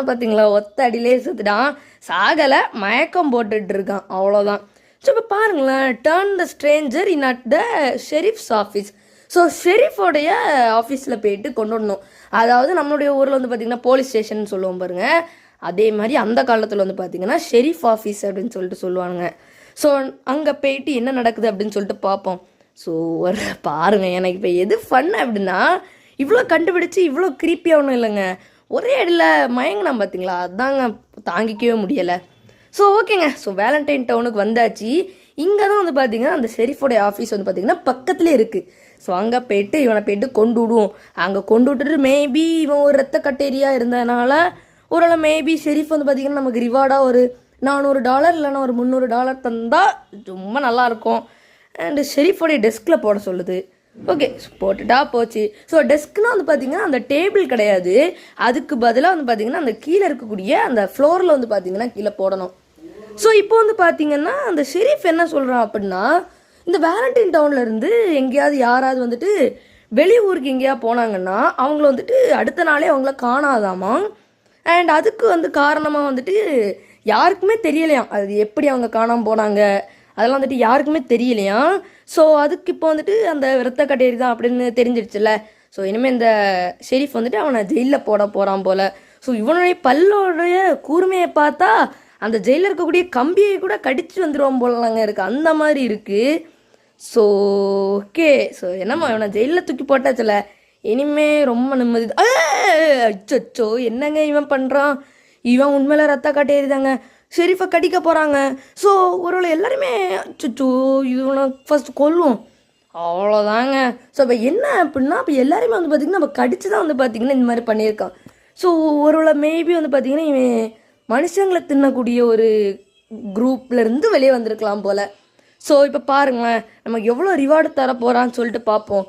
தான் பார்த்தீங்களா ஒத்த அடியிலே செத்துட்டான். சாகலை, மயக்கம் போட்டுட்டு இருக்கான், அவ்வளோதான். ஸோ இப்போ பாருங்களேன், turn the stranger in at the sheriff's office. So ஷெரீஃபோடைய ஆஃபீஸில் போயிட்டு கொண்டு வரணும். அதாவது நம்மளுடைய ஊரில் வந்து பார்த்திங்கன்னா போலீஸ் ஸ்டேஷன் சொல்லுவோம் பாருங்கள், அதே மாதிரி அந்த காலத்தில் வந்து பார்த்திங்கன்னா ஷெரீஃப் ஆஃபீஸ் அப்படின்னு சொல்லிட்டு சொல்லுவாங்க. ஸோ அங்கே போயிட்டு என்ன நடக்குது அப்படின்னு சொல்லிட்டு பார்ப்போம். ஸோ ஒரு பாருங்கள், எனக்கு இப்போ எது ஃபன் அப்படின்னா, இவ்வளோ கண்டுபிடிச்சி இவ்வளோ க்ரீப்பியாக ஒன்றும் இல்லைங்க, ஒரே அடியில் மயங்கினா பார்த்தீங்களா, அதாங்க தாங்கிக்கவே முடியலை. ஸோ ஓகேங்க, ஸோ வேலண்டைன் டவுனுக்கு வந்தாச்சு. இங்கே தான் வந்து பார்த்தீங்கன்னா அந்த ஷெரீஃபோடைய ஆஃபீஸ் வந்து பார்த்திங்கன்னா பக்கத்துலேயே இருக்குது. ஸோ அங்கே போயிட்டு இவனை போயிட்டு கொண்டு விடுவோம். அங்கே கொண்டு விட்டுட்டு மேபி இவன் ஒரு ரத்த கட்டேரியாக இருந்ததுனால ஒரு மேபி ஷெரீஃப் வந்து பார்த்திங்கன்னா நமக்கு ரிவார்டாக ஒரு $400 இல்லைன்னா ஒரு $300 தந்தால் ரொம்ப நல்லாயிருக்கும். அண்டு ஷெரீஃபோடைய டெஸ்கில் போட சொல்லுது. ஓகே, போட்டுட்டா போச்சு. ஸோ டெஸ்க்னால் வந்து பார்த்திங்கன்னா அந்த டேபிள் கிடையாது, அதுக்கு பதிலாக வந்து பார்த்திங்கன்னா அந்த கீழே இருக்கக்கூடிய அந்த ஃப்ளோரில் வந்து பார்த்திங்கன்னா கீழே போடணும். ஸோ இப்போ வந்து பார்த்திங்கன்னா அந்த ஷெரீஃப் என்ன சொல்கிறான் அப்படின்னா, இந்த வேலண்டைன் டவுன்லேருந்து எங்கேயாவது யாராவது வந்துட்டு வெளியூருக்கு எங்கேயாவது போனாங்கன்னா அவங்கள வந்துட்டு அடுத்த நாளே அவங்கள காணாதாமா. அண்ட் அதுக்கு வந்து காரணமாக வந்துட்டு யாருக்குமே தெரியலையாம், அது எப்படி அவங்க காணாமல் போனாங்க அதெல்லாம் வந்துட்டு யாருக்குமே தெரியலையாம். ஸோ அதுக்கு இப்போ வந்துட்டு அந்த இரத்த கட்டேரி தான் அப்படின்னு தெரிஞ்சிடுச்சுல்ல. ஸோ இனிமேல் இந்த ஷெரீஃப் வந்துட்டு அவனை ஜெயிலில் போட போகிறான் போல். ஸோ இவனுடைய பல்லோடைய கூர்மையை பார்த்தா அந்த ஜெயிலில் இருக்கக்கூடிய கம்பியை கூட கடிச்சு வந்துடுவான் போலலாங்க இருக்குது, அந்த மாதிரி இருக்குது. ஸோ ஓகே, ஸோ என்னம்மா இவனை ஜெயிலில் தூக்கி போட்டாச்சுல, இனிமே ரொம்ப நிம்மதி. அச்சோ, என்னங்க இவன் பண்ணுறான், இவன் உண்மையில ரத்த கட்டேரிதாங்க, ஷெரீஃபை கடிக்க போகிறாங்க. ஸோ ஒருவேளை எல்லாருமே அச்சோ இவனை ஃபஸ்ட் கொல்லுவோம், அவ்வளோதாங்க. ஸோ இப்போ என்ன அப்படின்னா, இப்போ எல்லாருமே வந்து பார்த்திங்கன்னா நம்ம கடிச்சு தான் வந்து பார்த்திங்கன்னா இந்த மாதிரி பண்ணியிருக்கான். ஸோ ஒருவேளை மேபி வந்து பார்த்திங்கன்னா இவன் மனுஷங்களை தின்னக்கூடிய ஒரு குரூப்லேருந்து வெளியே வந்திருக்கலாம் போல். ஸோ இப்போ பாருங்களேன், நமக்கு எவ்வளோ ரிவார்டு தர போகிறான்னு சொல்லிட்டு பார்ப்போம்.